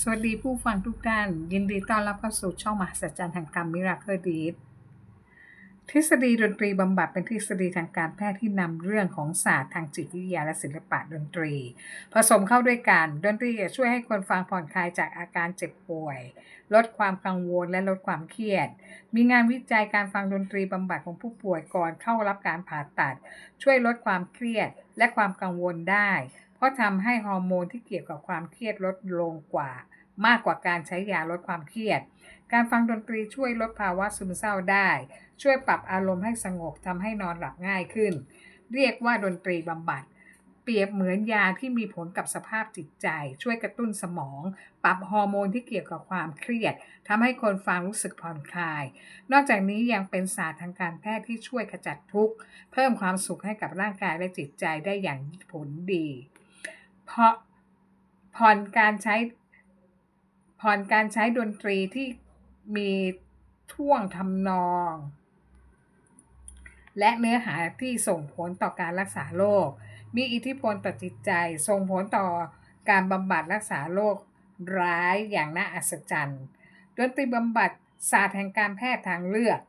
สวัสดีผู้ฟังทุกท่านยินดีต้อนรับเข้าสู่ช่องมหัศจรรย์แห่งกรรมมิราเคิลดีดทฤษฎีดนตรีบำบัดเป็นทฤษฎีทางการแพทย์ที่นำเรื่องของศาสตร์ทางจิตวิทยาและศิลปะดนตรีผสมเข้าด้วยกันดนตรีจะช่วยให้คนฟังผ่อนคลายจากอาการเจ็บป่วยลดความกังวลและลดความเครียดมีงานวิจัยการฟังดนตรีบำบัดของผู้ป่วยก่อนเข้ารับการผ่าตัดช่วยลดความเครียดและความกังวลได้เพราะทำให้ฮอร์โมนที่เกี่ยวกับความเครียดลดลงมากกว่าการใช้ยาลดความเครียด การฟังดนตรีช่วยลดภาวะซึมเศร้าได้ ช่วยปรับอารมณ์ให้สงบทำให้นอนหลับง่ายขึ้น เรียกว่าดนตรีบำบัด เปรียบเหมือนยาที่มีผลกับสภาพจิตใจ ช่วยกระตุ้นสมอง ปรับฮอร์โมนที่เกี่ยวกับความเครียดทำให้คนฟังรู้สึกผ่อนคลาย นอกจากนี้ยังเป็นศาสตร์ทางการแพทย์ที่ช่วยขจัดทุกข์เพิ่มความสุขให้กับร่างกายและจิตใจได้อย่างผลดี เพราะผ่อนการใช้ ผ่อนการใช้ดนตรีที่มีท่วงทำนองและเนื้อหาที่ส่งผลต่อการรักษาโรคมีอิทธิพลต่อจิตใจส่งผลต่อการบำบัดรักษาโรคร้ายอย่างน่าอัศจรรย์ดนตรีบำบัดศาสตร์แห่งการแพทย์ทางเลือก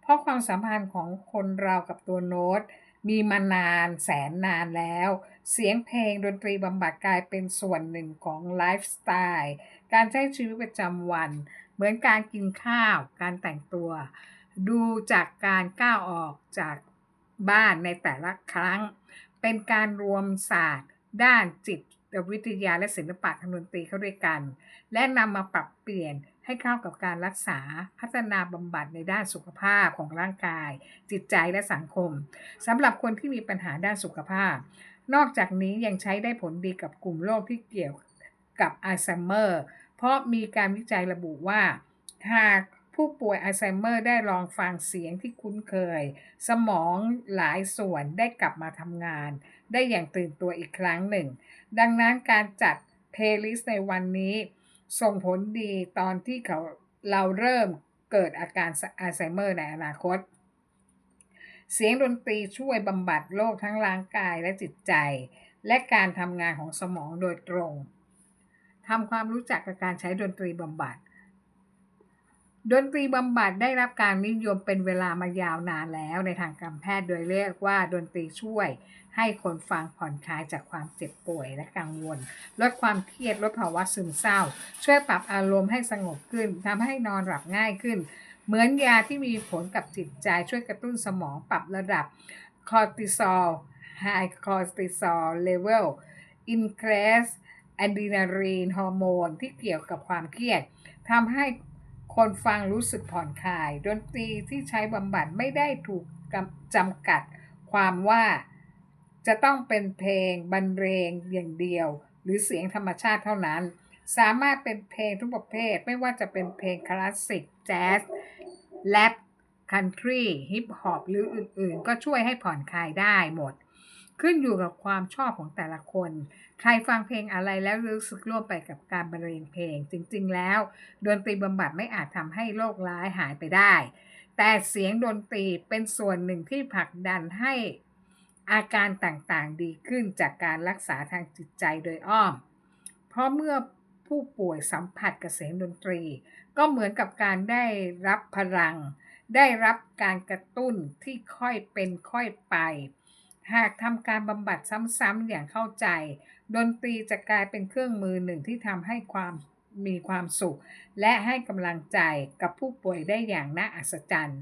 เพราะความสัมพันธ์ของคนเรากับตัวโน้ตมีมานานแสนนานแล้วเสียงเพลงดนตรีบำบัดกลายเป็นส่วนหนึ่งของไลฟ์สไตล์การใช้ชีวิตประจำวันเหมือนการกินข้าวการแต่งตัวดูจากการก้าวออกจากบ้านในแต่ละครั้งเป็นการรวมศาสตร์ด้านจิตวิทยาและศิลปะทางดนตรีเข้าด้วยกันและนำมาปรับเปลี่ยนให้เข้ากับการรักษาพัฒนาบำบัดในด้านสุขภาพของร่างกายจิตใจและสังคมสำหรับคนที่มีปัญหาด้านสุขภาพนอกจากนี้ยังใช้ได้ผลดีกับกลุ่มโรคที่เกี่ยวกับอัลไซเมอร์เพราะมีการวิจัยระบุว่าหากผู้ป่วยอัลไซเมอร์ได้ลองฟังเสียงที่คุ้นเคยสมองหลายส่วนได้กลับมาทำงานได้อย่างตื่นตัวอีกครั้งหนึ่งดังนั้นการจัดเพลย์ลิสต์ในวันนี้ส่งผลดีตอนที่เราเริ่มเกิดอาการอัลไซเมอร์ในอนาคตเสียงดนตรีช่วยบำบัดโรคทั้งร่างกายและจิตใจและการทำงานของสมองโดยตรงทำความรู้จักกับการใช้ดนตรีบำบัด ดนตรีบำบัดได้รับการนิยมเป็นเวลามายาวนานแล้วในทางการแพทย์โดยเรียกว่าดนตรีช่วยให้คนฟังผ่อนคลายจากความเจ็บป่วยและกังวลลดความเครียดลดภาวะซึมเศร้าช่วยปรับอารมณ์ให้สงบขึ้นทำให้นอนหลับง่ายขึ้นเหมือนยาที่มีผลกับจิตใจช่วยกระตุ้นสมองปรับระดับคอร์ติซอลไฮคอร์ติซอลเลเวลอินเครสอะดรีนาลีนฮอร์โมนที่เกี่ยวกับความเครียดทำให้ คนฟังรู้สึกผ่อนคลายดนตรีที่ใช้บำบัดไม่ได้ถูกจำกัดความว่าจะต้องเป็นเพลงบรรเลงอย่างเดียวหรือเสียงธรรมชาติเท่านั้นสามารถเป็นเพลงทุกประเภทไม่ว่าจะเป็นเพลงคลาสสิกแจ๊สแรปคันทรีฮิปฮอปหรืออื่นๆก็ช่วยให้ผ่อนคลายได้หมดขึ้นอยู่กับความชอบของแต่ละคนใครฟังเพลงอะไรแล้วรู้สึกร่วมไปกับการบรรเลงเพลงจริงๆแล้ว ดนตรีบำบัดไม่อาจทำให้โรคร้ายหายไปได้ แต่เสียงดนตรีเป็นส่วนหนึ่งที่ผลักดันให้อาการต่างๆดีขึ้นจากการรักษาทางจิตใจโดยอ้อม เพราะเมื่อผู้ป่วยสัมผัสกับเสียงดนตรีก็เหมือนกับการได้รับพลัง ได้รับการกระตุ้นที่ค่อยเป็นค่อยไป หากทำการบำบัดซ้ำๆอย่างเข้าใจดนตรีจะกลายเป็นเครื่องมือหนึ่งที่ทำให้มีความสุข และให้กำลังใจกับผู้ป่วยได้อย่างน่าอัศจรรย์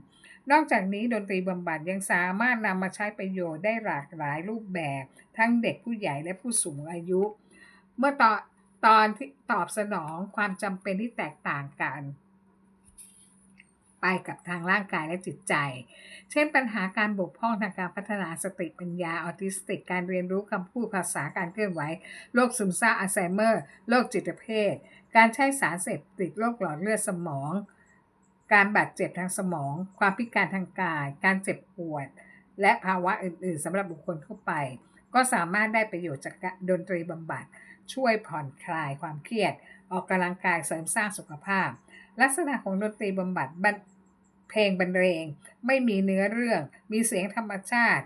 นอกจากนี้ดนตรีบำบัดยังสามารถนำมาใช้ประโยชน์ได้หลากหลายรูปแบบทั้งเด็กผู้ใหญ่และผู้สูงอายุ เมื่อตอนที่ตอบสนองความจำเป็นที่แตกต่างกันไปกับทางร่างกายและจิตใจ เช่นปัญหาการบกพร่องทางการพัฒนาสติปัญญาออทิสติกการเรียนรู้คำพูดภาษาการเคลื่อนไหวโรคซึมเศร้าอัลไซเมอร์โรคจิตเภทการใช้สารเสพติดโรคหลอดเลือดสมองการบาดเจ็บทางสมองความพิการทางกายการเจ็บปวดและภาวะอื่นๆสำหรับบุคคลทั่วไปก็สามารถได้ประโยชน์จากดนตรีบำบัดช่วยผ่อนคลายความเครียดออกกำลังกายเสริมสร้างสุขภาพลักษณะของดนตรีบำบัดเพลงบรรเลงไม่มีเนื้อเรื่องมีเสียงธรรมชาติ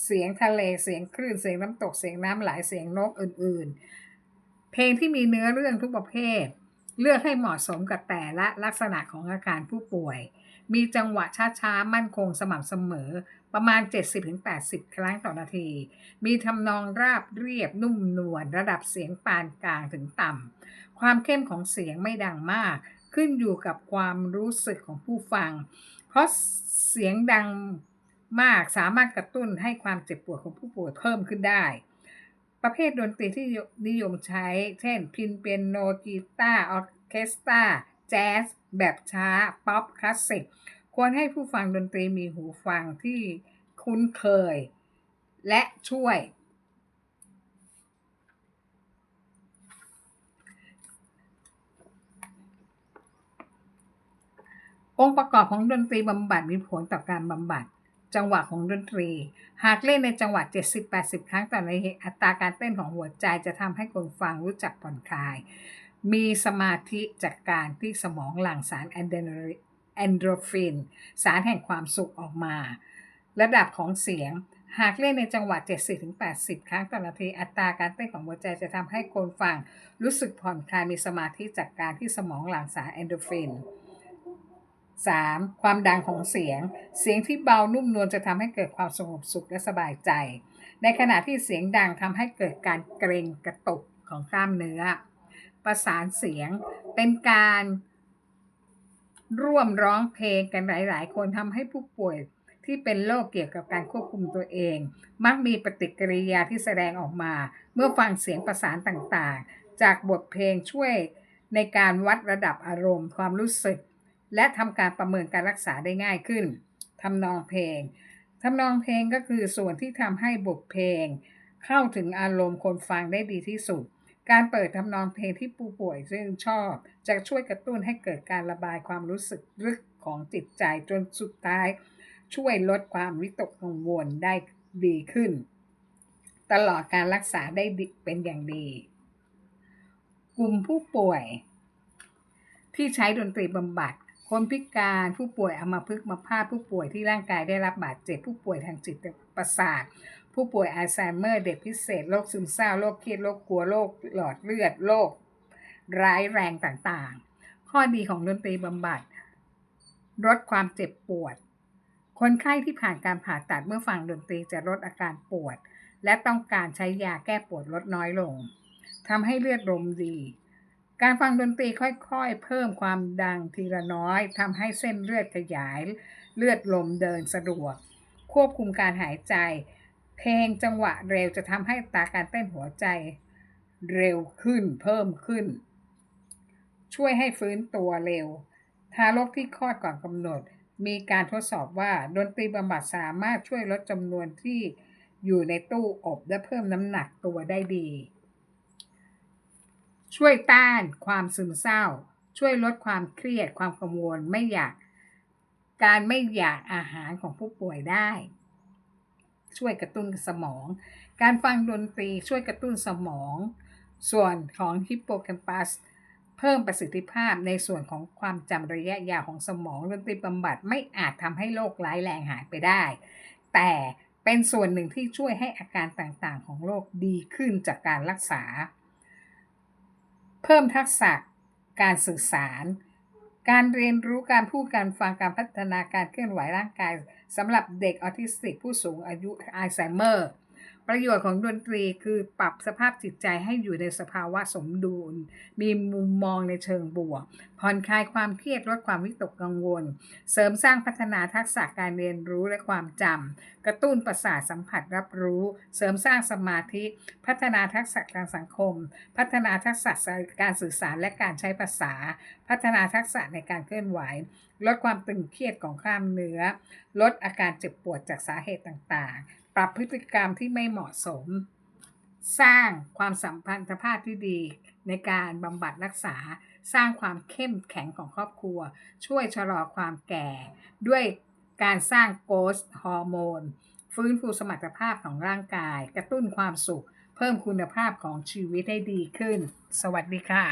เสียงทะเลเสียงคลื่นเสียงน้ำตกเสียงน้ำไหลเสียงนกอื่น เพลงที่มีเนื้อเรื่องทุกประเภทเลือกให้เหมาะสมกับแต่ละลักษณะของอาการผู้ป่วยมีจังหวะช้าๆมั่นคงสม่ำเสมอประมาณ 70-80 ครั้งต่อนาทีมีทำนองราบเรียบนุ่มนวลระดับเสียงปานกลางถึงต่ำความเข้มของเสียงไม่ดังมากขึ้นอยู่กับความรู้สึกของผู้ฟังเพราะเสียงดังมากสามารถกระตุ้นให้ความเจ็บปวดของผู้ป่วยเพิ่มขึ้นได้ประเภทดนตรีที่นิยมใช้เช่นพินเปียโนกีตาร์ออร์เคสตราแจ๊สแบบช้าป๊อปคลาสสิกควรให้ผู้ฟังดนตรีมีหูฟังที่คุ้นเคยและช่วยองค์ประกอบของดนตรีบำบัดมีผลต่อการบำบัดจังหวะของดนตรีหากเล่นในจังหวะ 70-80 ครั้งต่อนาทีอัตราการเต้นของหัวใจจะทำให้คนฟังรู้จักผ่อนคลายมีสมาธิจากการที่สมองหลั่งสารแอนโดรฟินสารแห่งความสุขออกมาระดับของเสียงหากเล่นในจังหวะ 70-80 ครั้งต่อนาทีอัตราการเต้นของหัวใจจะทำให้คนฟังรู้สึกผ่อนคลายมีสมาธิจากการที่สมองหลั่งสารแอนโดรฟิน3. ความดังของเสียงที่เบานุ่มนวลจะทำให้เกิดความสงบสุขและสบายใจในขณะที่เสียงดังทำให้เกิดการเกร็งกระตุกของกล้ามเนื้อประสานเสียงเป็นการร่วมร้องเพลงกันหลายๆคนทำให้ผู้ป่วยที่เป็นโรคเกี่ยวกับการควบคุมตัวเองมักมีปฏิกิริยาที่แสดงออกมาเมื่อฟังเสียงประสานต่างๆจากบทเพลงช่วยในการวัดระดับอารมณ์ความรู้สึกและทำการประเมินการรักษาได้ง่ายขึ้นทำนองเพลงก็คือส่วนที่ทำให้บทเพลงเข้าถึงอารมณ์คนฟังได้ดีที่สุดการเปิดทำนองเพลงที่ผู้ป่วยซึ่งชอบจะช่วยกระตุ้นให้เกิดการระบายความรู้สึกลึกของจิตใจจนสุดท้ายช่วยลดความวิตกกังวลได้ดีขึ้นตลอดการรักษาได้เป็นอย่างดีกลุ่มผู้ป่วยที่ใช้ดนตรีบำบัดคนพิการผู้ป่วยอัมพฤกษ์อัมพาตผู้ป่วยที่ร่างกายได้รับบาดเจ็บผู้ป่วยทางจิตประสาทผู้ป่วยอัลไซเมอร์เด็กพิเศษโรคซึมเศร้าโรคเครียดโรคกลัวโรคหลอดเลือดโรคร้ายแรงต่างๆข้อดีของดนตรีบำบัดลดความเจ็บปวดคนไข้ที่ผ่านการผ่าตัดเมื่อฟังดนตรีจะลดอาการปวดและต้องการใช้ยาแก้ปวดลดน้อยลงทำให้เลือดลมดีการฟังดนตรีค่อยๆเพิ่มความดังทีละน้อยทำให้เส้นเลือดขยายเลือดลมเดินสะดวกควบคุมการหายใจเพลงจังหวะเร็วจะทำให้อัตราการเต้นหัวใจเร็วขึ้นเพิ่มขึ้นช่วยให้ฟื้นตัวเร็วทารกที่คลอดก่อนกำหนดมีการทดสอบว่าดนตรีบำบัดสามารถช่วยลดจำนวนที่อยู่ในตู้อบและเพิ่มน้ำหนักตัวได้ดีช่วยต้านความซึมเศร้าช่วยลดความเครียดความกังวลไม่อยากอาหารของผู้ป่วยได้ช่วยกระตุ้นสมองการฟังดนตรีช่วยกระตุ้นสมองส่วนของฮิปโปแคมปัสเพิ่มประสิทธิภาพในส่วนของความจำระยะยาวของสมองดนตรีบำบัดไม่อาจทำให้โรคร้ายแรงหายไปได้แต่เป็นส่วนหนึ่งที่ช่วยให้อาการต่างๆของโรคดีขึ้นจากการรักษาเพิ่มทักษะการสื่อสารการเรียนรู้การพูดการฟังการพัฒนาการเคลื่อนไหวร่างกายสำหรับเด็กออทิสติกผู้สูงอายุอัลไซเมอร์ประโยชน์ของดนตรีคือปรับสภาพจิตใจให้อยู่ในสภาวะสมดุลมีมุมมองในเชิงบวกผ่อนคลายความเครียดลดความวิตกกังวลเสริมสร้างพัฒนาทักษะการเรียนรู้และความจำกระตุ้นประสาทสัมผัสรับรู้เสริมสร้างสมาธิพัฒนาทักษะทางสังคมพัฒนาทักษะการสื่อสารและการใช้ภาษาพัฒนาทักษะในการเคลื่อนไหวลดความตึงเครียดของกล้ามเนื้อลดอาการเจ็บปวดจากสาเหตุต่างๆปรับพฤติกรรมที่ไม่เหมาะสมสร้างความสัมพันธภาพที่ดีในการบำบัดรักษาสร้างความเข้มแข็งของครอบครัวช่วยชะลอความแก่ด้วยการสร้างโกรทฮอร์โมนฟื้นฟูสมรรถภาพของร่างกายกระตุ้นความสุขเพิ่มคุณภาพของชีวิตให้ดีขึ้นสวัสดีค่ะ